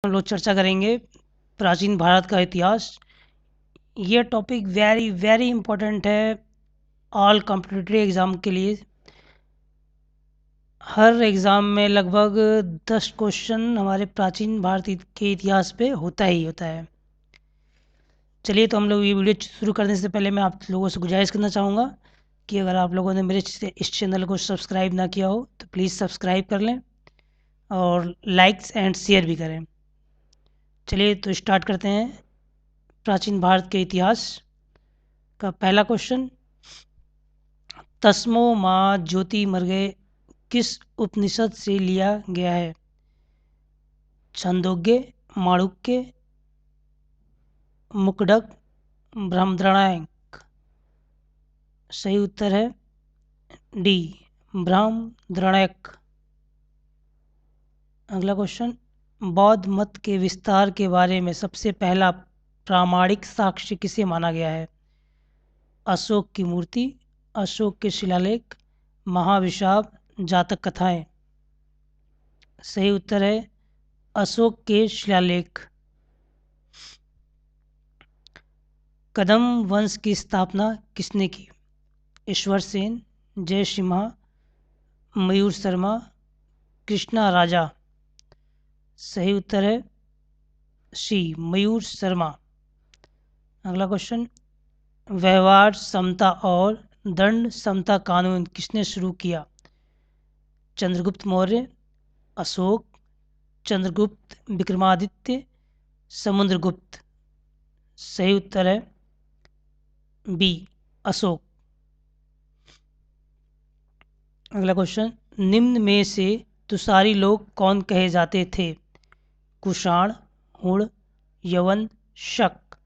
हम लोग चर्चा करेंगे प्राचीन भारत का इतिहास। ये टॉपिक वेरी वेरी इम्पोर्टेंट है ऑल कॉम्पिटिटिव एग्ज़ाम के लिए। हर एग्ज़ाम में लगभग 10 क्वेश्चन हमारे प्राचीन भारत के इतिहास पे होता ही होता है। चलिए, तो हम लोग ये वीडियो शुरू करने से पहले मैं आप लोगों से गुजारिश करना चाहूँगा कि अगर आप लोगों ने मेरे इस चैनल को सब्सक्राइब ना किया हो तो प्लीज़ सब्सक्राइब कर लें और लाइक्स एंड शेयर भी करें। चलिए, तो स्टार्ट करते हैं प्राचीन भारत के इतिहास का पहला क्वेश्चन। तस्मो माँ ज्योति मर गए किस उपनिषद से लिया गया है? छंदोग्य, माणुक्य, मुकडक, ब्रह्मद्रणायक। सही उत्तर है डी, ब्रह्मद्रणायक। अगला क्वेश्चन। बौद्ध मत के विस्तार के बारे में सबसे पहला प्रामाणिक साक्ष्य किसे माना गया है? अशोक की मूर्ति, अशोक के शिलालेख, महाविशाप, जातक कथाएं। सही उत्तर है अशोक के शिलालेख। कदम वंश की स्थापना किसने की? ईश्वर सेन, जय सिम्हा, मयूर शर्मा, कृष्णा राजा। सही उत्तर है सी, मयूर शर्मा। अगला क्वेश्चन। व्यवहार समता और दंड समता कानून किसने शुरू किया? चंद्रगुप्त मौर्य, अशोक, चंद्रगुप्त विक्रमादित्य, समुद्रगुप्त। सही उत्तर है बी, अशोक। अगला क्वेश्चन। निम्न में से तुषारी लोग कौन कहे जाते थे? कुषाण, हुण, यवन, शक।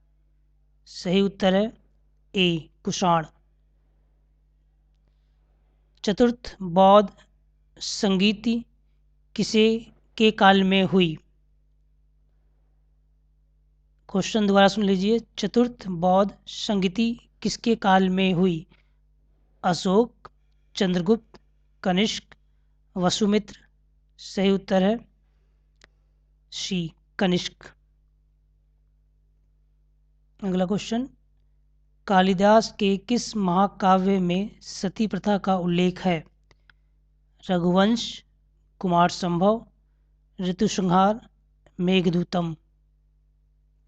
सही उत्तर है ए, कुषाण। चतुर्थ बौद्ध संगीति किसे के काल में हुई? क्वेश्चन दोबारा सुन लीजिए। चतुर्थ बौद्ध संगीति किसके काल में हुई? अशोक, चंद्रगुप्त, कनिष्क, वसुमित्र। सही उत्तर है सी, कनिष्क। अगला क्वेश्चन। कालिदास के किस महाकाव्य में सती प्रथा का उल्लेख है? रघुवंश, कुमार संभव, ऋतुसंहार, मेघदूतम।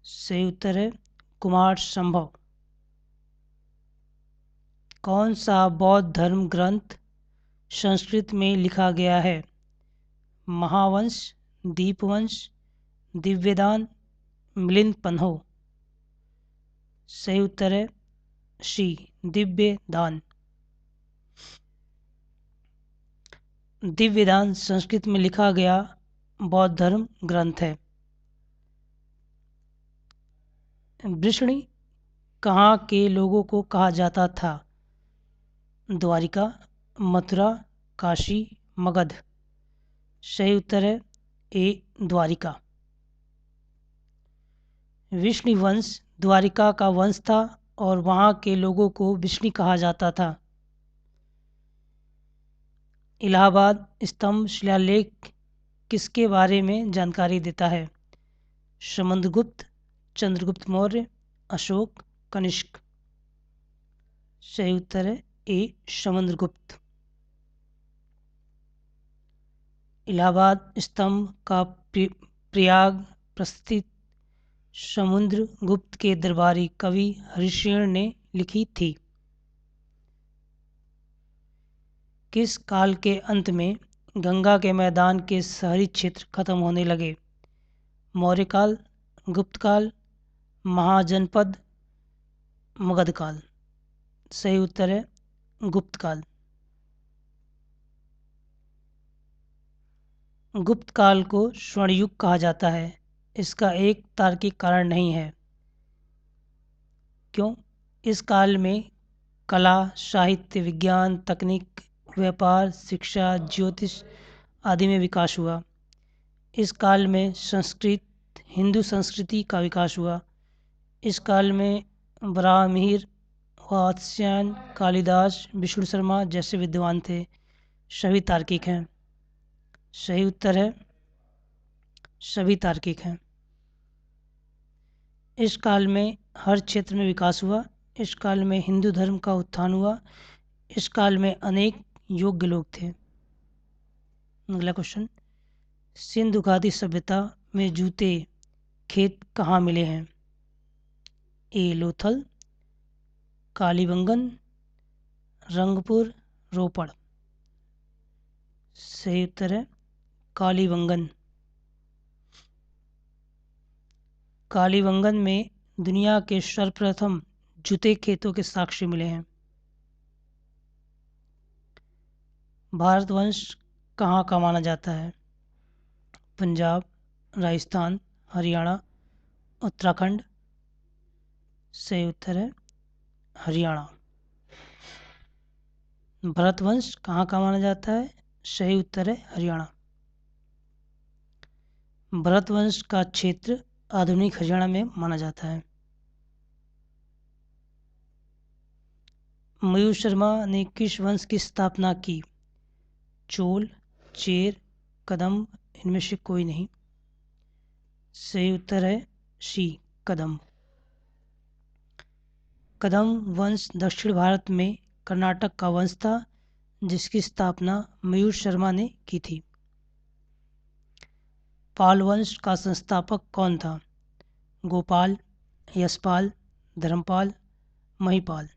सही उत्तर है कुमार संभव। कौन सा बौद्ध धर्म ग्रंथ संस्कृत में लिखा गया है? महावंश, दीपवंश, दिव्यदान, मिलिंद पन्हो। सही उत्तर है सी, दिव्यदान। दिव्यदान संस्कृत में लिखा गया बौद्ध धर्म ग्रंथ है। वृष्णि कहाँ के लोगों को कहा जाता था? द्वारिका, मथुरा, काशी, मगध। सही उत्तर है ए, द्वारिका। विष्णु वंश द्वारिका का वंश था और वहाँ के लोगों को विष्णु कहा जाता था। इलाहाबाद स्तंभ शिलालेख किसके बारे में जानकारी देता है? समुद्रगुप्त, चंद्रगुप्त मौर्य, अशोक, कनिष्क। सही उत्तर है ए, समुद्रगुप्त। इलाहाबाद स्तंभ का प्रयाग प्रस्थित समुद्रगुप्त के दरबारी कवि हरिशेन ने लिखी थी। किस काल के अंत में गंगा के मैदान के शहरी क्षेत्र खत्म होने लगे? मौर्य काल, गुप्त काल, महाजनपद, मगध काल। सही उत्तर है गुप्त काल। गुप्त काल को स्वर्ण युग कहा जाता है। इसका एक तार्किक कारण नहीं है। क्यों? इस काल में कला, साहित्य, विज्ञान, तकनीक, व्यापार, शिक्षा, ज्योतिष आदि में विकास हुआ। इस काल में संस्कृत हिंदू संस्कृति का विकास हुआ। इस काल में ब्राह्मीर, वात्स्यायन, कालिदास, विष्णु शर्मा जैसे विद्वान थे। सभी तार्किक हैं। सही उत्तर है सभी तार्किक हैं। इस काल में हर क्षेत्र में विकास हुआ। इस काल में हिंदू धर्म का उत्थान हुआ। इस काल में अनेक योग्य लोग थे। अगला क्वेश्चन, सिंधु घाटी सभ्यता में जूते खेत कहाँ मिले हैं? ए लोथल, कालीबंगन, रंगपुर, रोपड़। सही उत्तर है कालीबंगन। कालीबंगन में दुनिया के सर्वप्रथम जूते खेतों के साक्ष्य मिले हैं। भारतवंश कहाँ का माना जाता है? पंजाब, राजस्थान, हरियाणा, उत्तराखंड। सही उत्तर है हरियाणा। भरतवंश कहाँ का माना जाता है? सही उत्तर है हरियाणा। भरतवंश का क्षेत्र आधुनिक हरियाणा में माना जाता है। मयूर शर्मा ने किस वंश की स्थापना की? चोल, चेर, कदम्ब, इनमें से कोई नहीं। सही उत्तर है सी कदम्ब। कदम्ब वंश दक्षिण भारत में कर्नाटक का वंश था जिसकी स्थापना मयूर शर्मा ने की थी। पाल वंश का संस्थापक कौन था? गोपाल, यशपाल, धर्मपाल, महिपाल।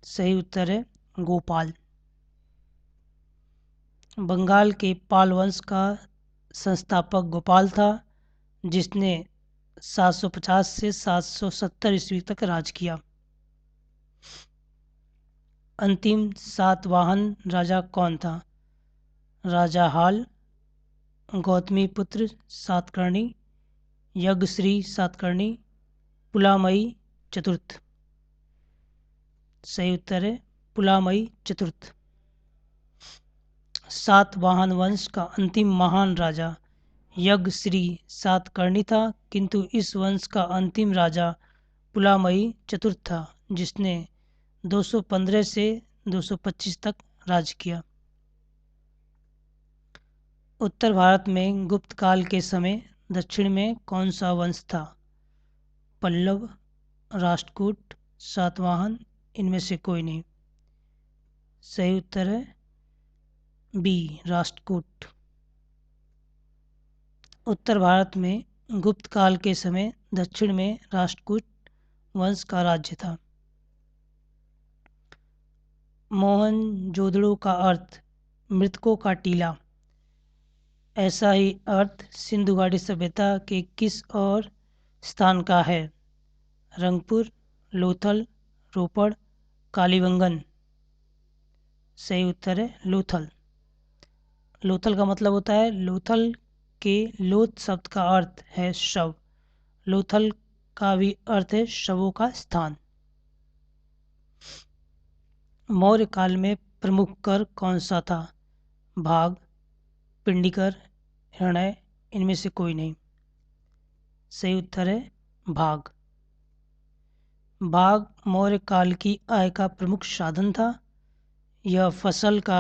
सही उत्तर है गोपाल। बंगाल के पाल वंश का संस्थापक गोपाल था जिसने 750 से 770 ईस्वी तक राज किया। अंतिम सातवाहन राजा कौन था? राजा हाल, गौतमीपुत्र सातकर्णी, यज्ञश्री सातकर्णी, पुलामयी चतुर्थ। सही उत्तर है पुलामयी चतुर्थ। सातवाहन वंश का अंतिम महान राजा यज्ञश्री सातकर्णी था, किंतु इस वंश का अंतिम राजा पुलामयी चतुर्थ था जिसने 215 से 225 तक राज किया। उत्तर भारत में गुप्त काल के समय दक्षिण में कौन सा वंश था? पल्लव, राष्ट्रकूट, सातवाहन, इनमें से कोई नहीं। सही उत्तर है बी राष्ट्रकूट। उत्तर भारत में गुप्त काल के समय दक्षिण में राष्ट्रकूट वंश का राज्य था। मोहनजोदड़ो का अर्थ मृतकों का टीला। ऐसा ही अर्थ सिंधु घाटी सभ्यता के किस और स्थान का है? रंगपुर, लोथल, रोपड़, कालीबंगन। सही उत्तर है लोथल। लोथल का मतलब होता है, लोथल के लोथ शब्द का अर्थ है शव। लोथल का भी अर्थ है शवों का स्थान। मौर्य काल में प्रमुख कर कौन सा था? भाग, पिंडीकर, हिरण्य, इनमें से कोई नहीं। सही उत्तर है भाग। भाग मौर्य काल की आय का प्रमुख साधन था। यह फसल का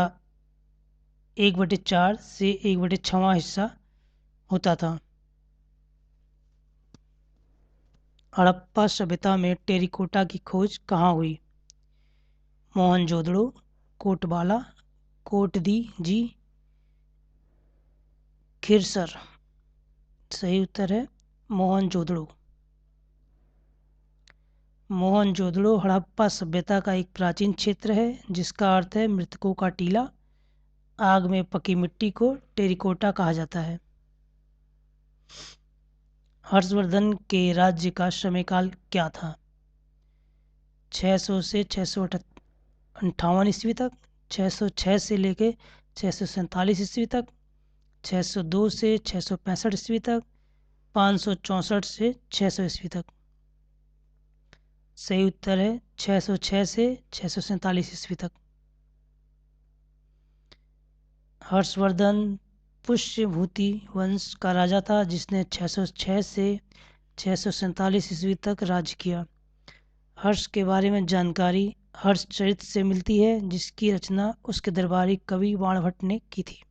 1/4 से 1/6 हिस्सा होता था। हड़प्पा सभ्यता में टेरिकोटा की खोज कहाँ हुई? मोहनजोदड़ो, कोटबाला, कोटदी जी, खिरसर। सही उत्तर है मोहनजोदड़ो। मोहनजोदड़ो हड़प्पा सभ्यता का एक प्राचीन क्षेत्र है जिसका अर्थ है मृतकों का टीला। आग में पकी मिट्टी को टेरिकोटा कहा जाता है। हर्षवर्धन के राज्य का समयकाल क्या था? 600 से 658 ईस्वी तक, 606 से लेके 647 ईस्वी तक, 602 से 665 ईस्वी तक, 564 से 600 ईस्वी तक। सही उत्तर है 606 से 647 ईस्वी तक। हर्षवर्धन पुष्यभूति वंश का राजा था जिसने 606 से 647 ईस्वी तक राज किया। हर्ष के बारे में जानकारी हर्षचरित से मिलती है जिसकी रचना उसके दरबारी कवि बाणभट्ट ने की थी।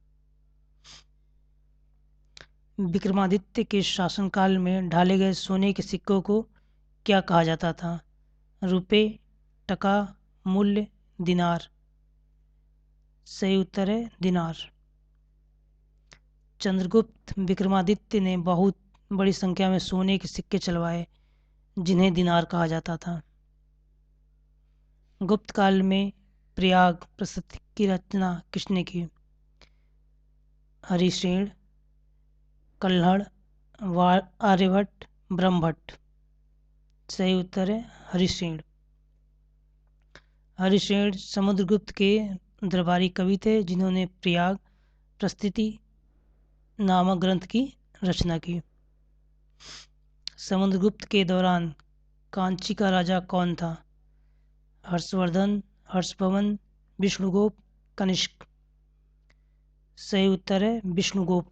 विक्रमादित्य के शासनकाल में ढाले गए सोने के सिक्कों को क्या कहा जाता था? रुपए, टका, मूल्य, दिनार। सही उत्तर है दिनार। चंद्रगुप्त विक्रमादित्य ने बहुत बड़ी संख्या में सोने के सिक्के चलवाए, जिन्हें दिनार कहा जाता था। गुप्त काल में प्रयाग प्रसिद्धि की रचना किसने की? हरिश्रेण, कल्हड़, आर्यभट्ट, ब्रह्मभट्ट। सही उत्तर है हरिश्रेण। हरिश्रेण समुद्रगुप्त के दरबारी कवि थे, जिन्होंने प्रयाग प्रस्थिति नामक ग्रंथ की रचना की। समुद्रगुप्त के दौरान कांची का राजा कौन था? हर्षवर्धन, हर्षवर्धन, विष्णुगुप्त, कनिष्क। सही उत्तर है विष्णुगुप्त।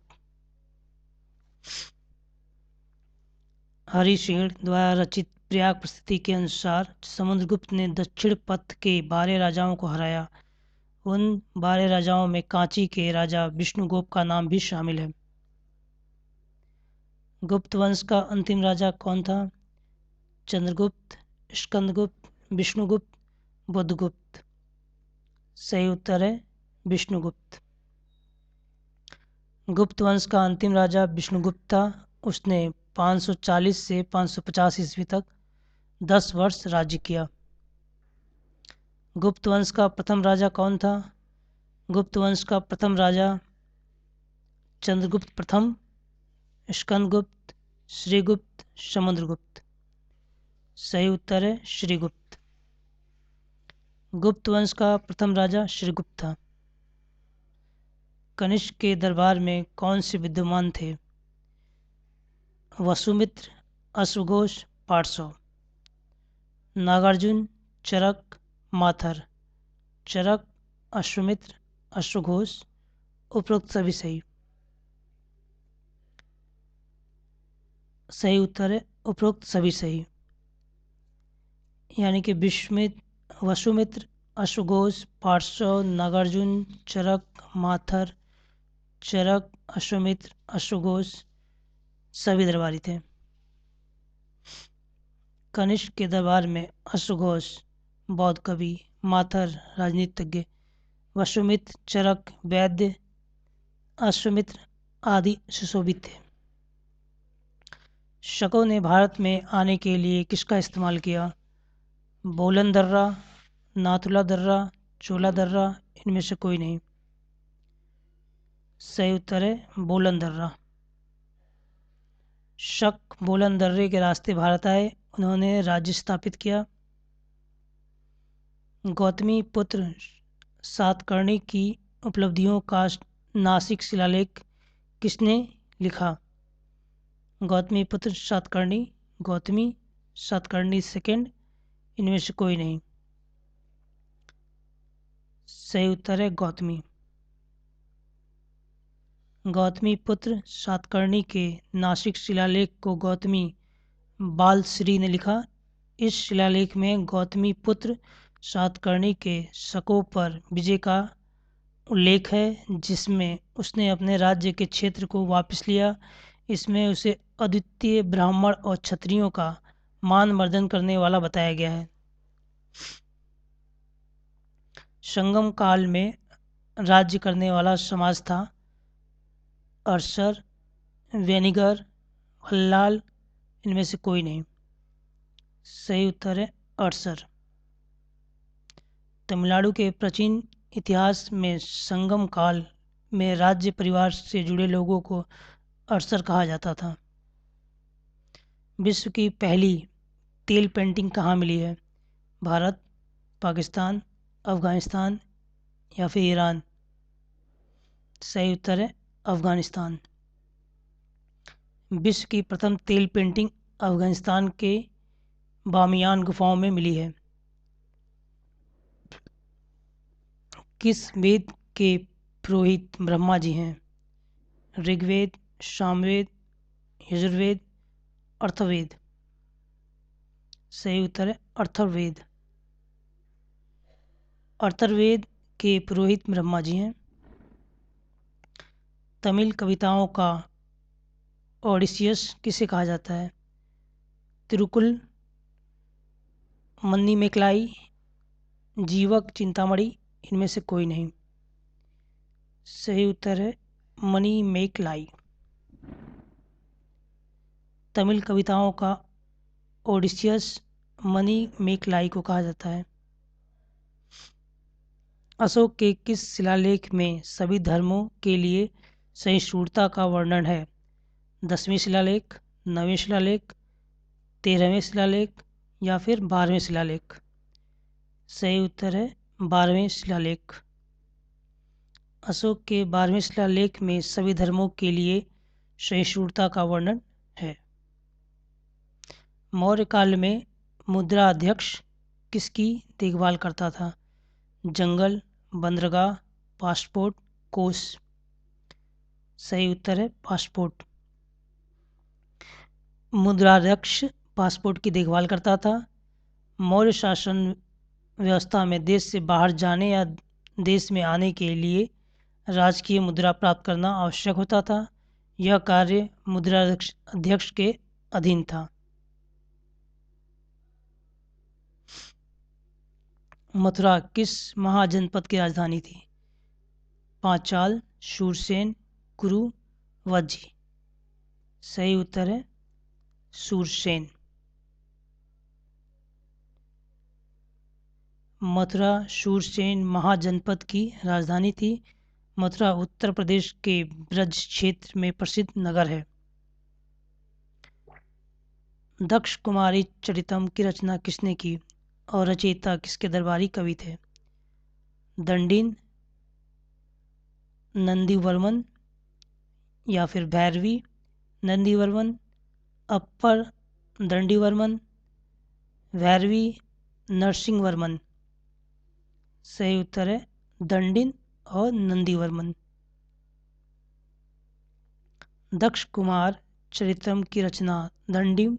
हरिश्रेण द्वारा रचित प्रयाग प्रस्थिति के अनुसार समुद्रगुप्त ने दक्षिण पथ के 12 राजाओं को हराया। उन 12 राजाओं में कांची के राजा विष्णुगुप्त का नाम भी शामिल है। गुप्त वंश का अंतिम राजा कौन था? चंद्रगुप्त, स्कंदगुप्त, विष्णुगुप्त, बुद्धगुप्त। सही उत्तर है विष्णुगुप्त। गुप्त वंश का अंतिम राजा विष्णुगुप्त था। उसने 540 से 550 ईस्वी तक 10 वर्ष राज्य किया। गुप्त वंश का प्रथम राजा कौन था? गुप्त वंश का प्रथम राजा चंद्रगुप्त प्रथम, स्कंदगुप्त, श्रीगुप्त, समुद्रगुप्त। सही उत्तर है श्रीगुप्त। गुप्त वंश का प्रथम राजा श्रीगुप्त था। कनिष्क के दरबार में कौन से विद्वान थे? वसुमित्र, अश्वघोष, पार्श्व। नागार्जुन, चरक, माथर। चरक, अश्वमित्र, अश्वघोष। उपरोक्त सभी सही। सही उत्तर है उपरोक्त सभी सही। यानी कि वसुमित्र, अश्वघोष, पार्श्व, नागार्जुन, चरक, माथर, चरक, अश्वमित्र, अश्वघोष सभी दरबारी थे। कनिष्क के दरबार में अश्वघोष बौद्ध कवि, माथर राजनीतिज्ञ, वसुमित्र, चरक, वैद्य, अश्वमित्र आदि सुशोभित थे। शकों ने भारत में आने के लिए किसका इस्तेमाल किया? बोलन दर्रा, नाथुला दर्रा, चोला दर्रा, इनमें से कोई नहीं। सही उत्तर है बोलन दर्रा। शक बोलन दर्रे के रास्ते भारत आए। उन्होंने राज्य स्थापित किया। गौतमी पुत्र सातकर्णी की उपलब्धियों का नासिक शिलालेख किसने लिखा? गौतमी पुत्र सातकर्णी, गौतमी, सातकर्णी सेकंड, इनमें से कोई नहीं। सही उत्तर है गौतमी। गौतमी पुत्र सातकर्णी के नासिक शिलालेख को गौतमी बालश्री ने लिखा। इस शिलालेख में गौतमी पुत्र सातकर्णी के शकों पर विजय का उल्लेख है, जिसमें उसने अपने राज्य के क्षेत्र को वापस लिया। इसमें उसे अद्वितीय ब्राह्मण और क्षत्रियों का मान मर्दन करने वाला बताया गया है। संगम काल में राज्य करने वाला समाज था अर्शर, वेनिगर, हल्लाल, इनमें से कोई नहीं। सही उत्तर है अर्शर। तमिलनाडु के प्राचीन इतिहास में संगम काल में राज्य परिवार से जुड़े लोगों को अर्शर कहा जाता था। विश्व की पहली तेल पेंटिंग कहाँ मिली है? भारत, पाकिस्तान, अफगानिस्तान या फिर ईरान। सही उत्तर है अफगानिस्तान। विश्व की प्रथम तेल पेंटिंग अफगानिस्तान के बामियान गुफाओं में मिली है। किस वेद के पुरोहित ब्रह्मा जी हैं? ऋग्वेद, सामवेद, यजुर्वेद, अर्थवेद। सही उत्तर है अर्थवेद। अर्थवेद के पुरोहित ब्रह्मा जी हैं। तमिल कविताओं का ओडिसियस किसे कहा जाता है? तिरुकुल, मन्नीमेकलाई, जीवक, चिंतामणि, इनमें से कोई नहीं। सही उत्तर है मणिमेकलाई। तमिल कविताओं का ओडिसियस मणिमेकलाई को कहा जाता है। अशोक के किस शिलालेख में सभी धर्मों के लिए सहिष्णुता का वर्णन है? 10वें शिलालेख, 9वें शिलालेख, 13वें शिलालेख या फिर 12वें शिलालेख? सही उत्तर है 12वें शिलालेख। अशोक के 12वें शिलालेख में सभी धर्मों के लिए सहिष्णुता का वर्णन है। मौर्य काल में मुद्रा अध्यक्ष किसकी देखभाल करता था? जंगल, बंदरगाह, पासपोर्ट, कोष? सही उत्तर है पासपोर्ट। मुद्राध्यक्ष पासपोर्ट की देखभाल करता था। मौर्य शासन व्यवस्था में देश से बाहर जाने या देश में आने के लिए राजकीय मुद्रा प्राप्त करना आवश्यक होता था। यह कार्य मुद्राध्यक्ष के अधीन था। मथुरा किस महाजनपद की राजधानी थी? पांचाल, शूरसेन, कुरु, वज्जी? सही उत्तर है शूरसेन। मथुरा शूरसेन महाजनपद की राजधानी थी। मथुरा उत्तर प्रदेश के ब्रज क्षेत्र में प्रसिद्ध नगर है। दक्ष कुमारी चरितम की रचना किसने की और रचयिता किसके दरबारी कवि थे? दंडिन, नंदीवर्मन या फिर भैरवी, नंदीवर्मन, अप्पर दंडीवर्मन, भैरवी, नरसिंहवर्मन? सही उत्तर है दंडिन और नंदीवर्मन। दक्ष कुमार चरितम की रचना दंडिन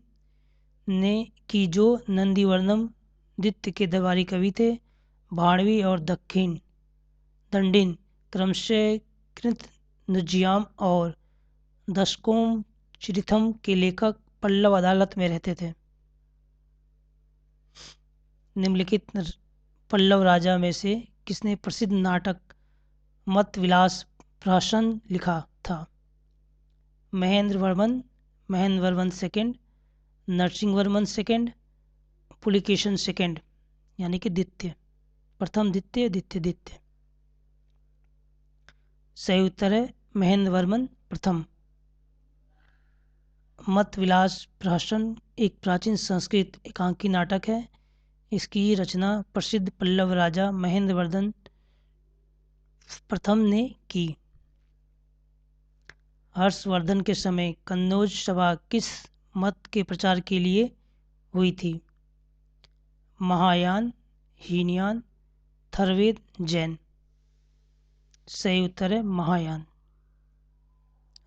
ने की जो नंदीवर्मन द्वितीय के दरबारी कवि थे। भाणवी और दक्षिण दंडिन क्रमशः कृत नृज्याम और दशकों चरितम के लेखक पल्लव अदालत में रहते थे। निम्नलिखित पल्लव राजा में से किसने प्रसिद्ध नाटक मत विलास प्रहसन लिखा था? Mahendravarman, Mahendravarman second, Narasimhavarman second, Pulakeshin second यानी कि द्वितीय, प्रथम द्वितीय द्वितीय द्वितीय? सही उत्तर है महेंद्रवर्मन प्रथम। मत विलास प्रहसन एक प्राचीन संस्कृत एकांकी नाटक है। इसकी रचना प्रसिद्ध पल्लव राजा महेंद्रवर्मन प्रथम ने की। हर्षवर्धन के समय कन्नौज सभा किस मत के प्रचार के लिए हुई थी? महायान, हीनयान, थर्वेद, जैन? सही उत्तर है महायान।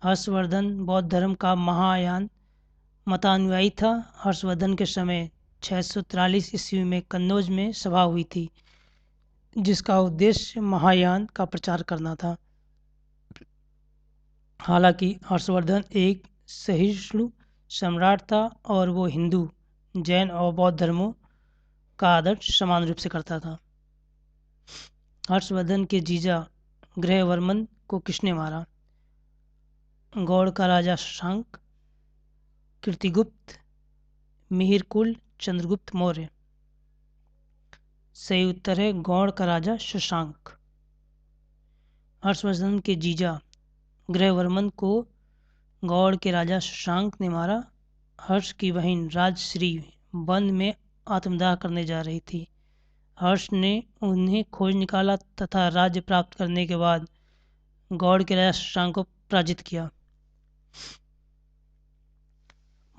हर्षवर्धन बौद्ध धर्म का महायान मतानुयायी था। हर्षवर्धन के समय 643 ईस्वी में कन्नौज में सभा हुई थी जिसका उद्देश्य महायान का प्रचार करना था। हालांकि हर्षवर्धन एक सहिष्णु सम्राट था और वो हिंदू, जैन और बौद्ध धर्मों का आदर समान रूप से करता था। हर्षवर्धन के जीजा ग्रहवर्मन को किसने मारा? गौड़ का राजा शशांक, कीर्तिगुप्त, मिहिरकुल, चंद्रगुप्त मौर्य? सही उत्तर है गौड़ का राजा शशांक। हर्षवर्धन के जीजा ग्रहवर्मन को गौड़ के राजा शशांक ने मारा। हर्ष की बहन राजश्री वन में आत्मदाह करने जा रही थी। हर्ष ने उन्हें खोज निकाला तथा राज्य प्राप्त करने के बाद गौड़ के राजा शशांक को पराजित किया।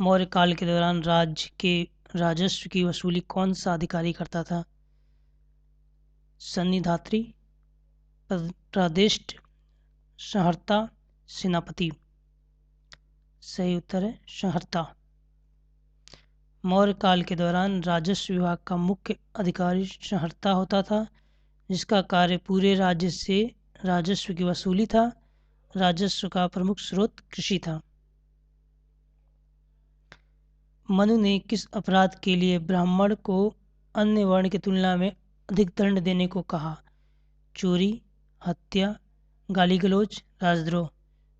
मौर्य काल के दौरान राज्य के राजस्व की वसूली कौन सा अधिकारी करता था? सन्निधात्री, प्रादेष्ट, संहर्ता, सेनापति? सही उत्तर है संहर्ता। मौर्य काल के दौरान राजस्व विभाग का मुख्य अधिकारी संहर्ता होता था जिसका कार्य पूरे राज्य से राजस्व की वसूली था। राजस्व का प्रमुख स्रोत कृषि था। मनु ने किस अपराध के लिए ब्राह्मण को अन्य वर्ण की तुलना में अधिक दंड देने को कहा? चोरी, हत्या, गाली गलौज, राजद्रोह।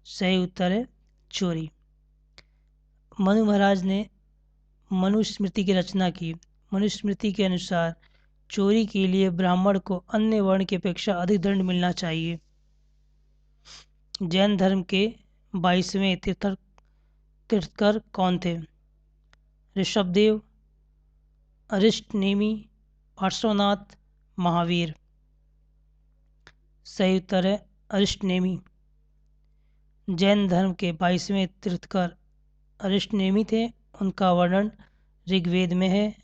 सही उत्तर है चोरी। मनु महाराज ने मनुस्मृति की रचना की। मनुस्मृति के अनुसार चोरी के लिए ब्राह्मण को अन्य वर्ण की अपेक्षा अधिक दंड मिलना चाहिए। जैन धर्म के 22वें तीर्थकर कौन थे? ऋषभदेव, अरिष्टनेमी, पार्श्वनाथ, महावीर। सही उत्तर है अरिष्टनेमी। जैन धर्म के 22वें तीर्थकर अरिष्टनेमी थे। उनका वर्णन ऋग्वेद में है।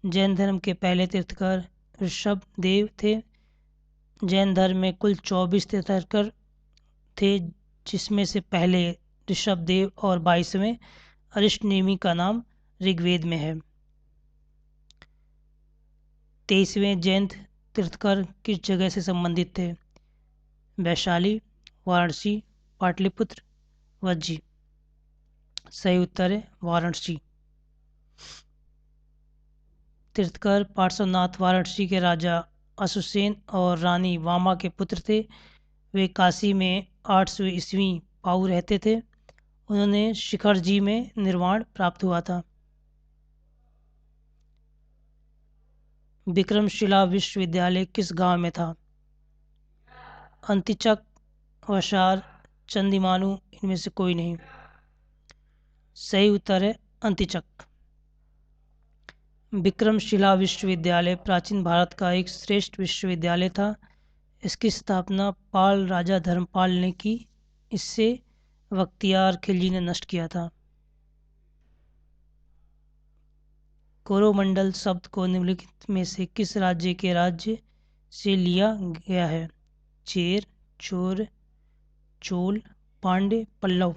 जैन धर्म के पहले तीर्थकर ऋषभदेव थे। जैन धर्म में कुल 24 तीर्थकर थे, जिसमें से पहले ऋषभदेव और 22वें अरिष्टनेमी का नाम ऋग्वेद में है। 23वें जैन तीर्थकर किस जगह से संबंधित थे? वैशाली, वाराणसी, पाटलिपुत्र, वज्जी। सही उत्तर है वाराणसी। तीर्थकर पार्श्वनाथ वाराणसी के राजा अशुसेन और रानी वामा के पुत्र थे। वे काशी में 800 ईस्वी पाऊ रहते थे। उन्होंने शिखर जी में निर्वाण प्राप्त हुआ था। विक्रमशिला विश्वविद्यालय किस गांव में था? अंतिचक, वशार, चंदीमानु, इनमें से कोई नहीं। सही उत्तर है अंतिचक। विक्रमशिला विश्वविद्यालय प्राचीन भारत का एक श्रेष्ठ विश्वविद्यालय था। इसकी स्थापना पाल राजा धर्मपाल ने की। इससे बख्तियार खिलजी ने नष्ट किया था। कोरोमंडल शब्द को निम्नलिखित में से किस राज्य के राज्य से लिया गया है? चेर, चोर, चोल, पांड्य, पल्लव।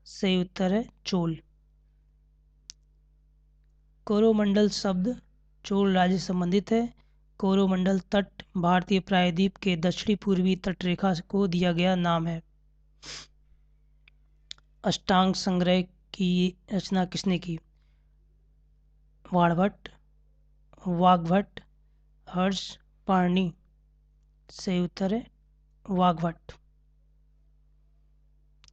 सही उत्तर है चोल। कोरोमंडल शब्द चोल राज्य से संबंधित है। कोरोमंडल तट भारतीय प्रायद्वीप के दक्षिणी पूर्वी तटरेखा को दिया गया नाम है। अष्टांग संग्रह की रचना किसने की? वाणभट्ट, वाग्भट, हर्ष, पाणिनि। सही उत्तर है वाग्भट।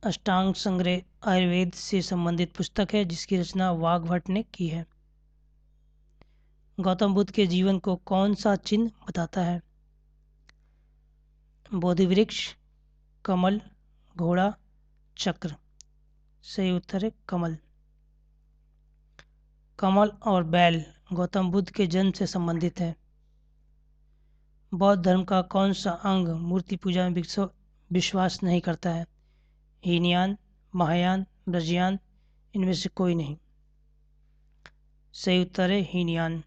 अष्टांग संग्रह आयुर्वेद से संबंधित पुस्तक है, जिसकी रचना वाग्भट ने की है। गौतम बुद्ध के जीवन को कौन सा चिन्ह बताता है? बोधिवृक्ष, कमल, घोड़ा, चक्र। सही उत्तर है कमल। कमल और बैल गौतम बुद्ध के जन्म से संबंधित है। बौद्ध धर्म का कौन सा अंग मूर्ति पूजा में विश्वास नहीं करता है? हीनयान, महायान, ब्रजयान, इनमें से कोई नहीं। सही उत्तर है हीनयान।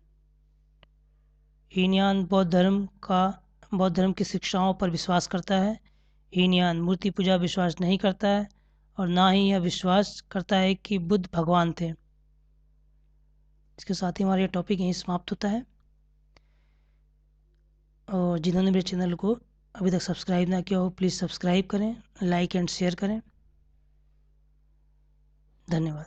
हीनयान बौद्ध धर्म की शिक्षाओं पर विश्वास करता है। हीनयान मूर्ति पूजा विश्वास नहीं करता है और ना ही यह विश्वास करता है कि बुद्ध भगवान थे। इसके साथ ही हमारा यह टॉपिक यहीं समाप्त होता है। और जिन्होंने मेरे चैनल को अभी तक सब्सक्राइब ना किया हो, प्लीज़ सब्सक्राइब करें, लाइक एंड शेयर करें। धन्यवाद।